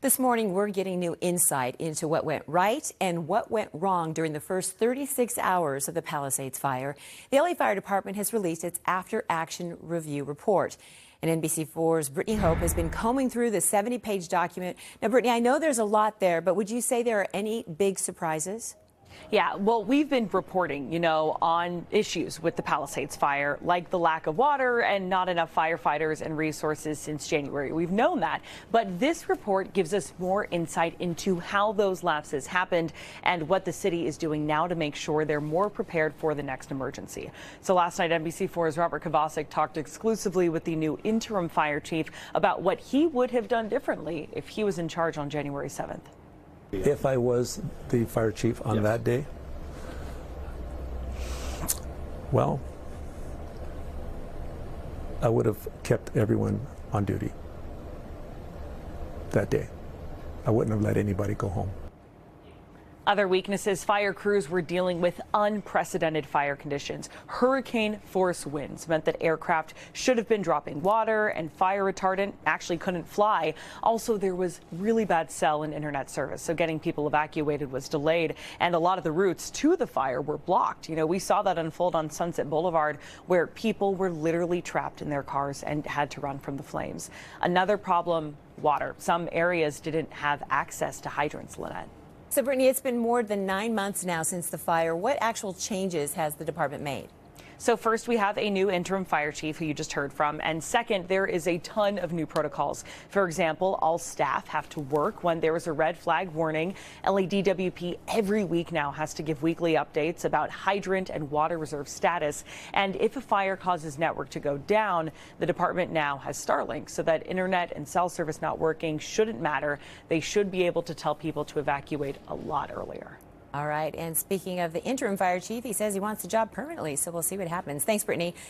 This morning, we're getting new insight into what went right and what went wrong during the first 36 hours of the Palisades Fire. The LA Fire Department has released its after-action review report. And NBC4's Brittany Hope has been combing through the 70-page document. Now, Brittany, I know there's a lot there, but would you say there are any big surprises? Yeah, well, we've been reporting, on issues with the Palisades Fire, like the lack of water and not enough firefighters and resources since January. We've known that. But this report gives us more insight into how those lapses happened and what the city is doing now to make sure they're more prepared for the next emergency. So last night, NBC4's Robert Kovacic talked exclusively with the new interim fire chief about what he would have done differently if he was in charge on January 7th. If I was the fire chief on that day, well, I would have kept everyone on duty that day. I wouldn't have let anybody go home. Other weaknesses, fire crews were dealing with unprecedented fire conditions. Hurricane force winds meant that aircraft should have been dropping water, and fire retardant actually couldn't fly. Also, there was really bad cell and internet service, so getting people evacuated was delayed, and a lot of the routes to the fire were blocked. We saw that unfold on Sunset Boulevard, where people were literally trapped in their cars and had to run from the flames. Another problem, water. Some areas didn't have access to hydrants, Lynette. So, Brittany, it's been more than 9 months now since the fire. What actual changes has the department made? So first, we have a new interim fire chief who you just heard from. And second, there is a ton of new protocols. For example, all staff have to work when there is a red flag warning. LADWP every week now has to give weekly updates about hydrant and water reserve status. And if a fire causes network to go down, the department now has Starlink so that internet and cell service not working shouldn't matter. They should be able to tell people to evacuate a lot earlier. All right. And speaking of the interim fire chief, he says he wants the job permanently. So we'll see what happens. Thanks, Brittany.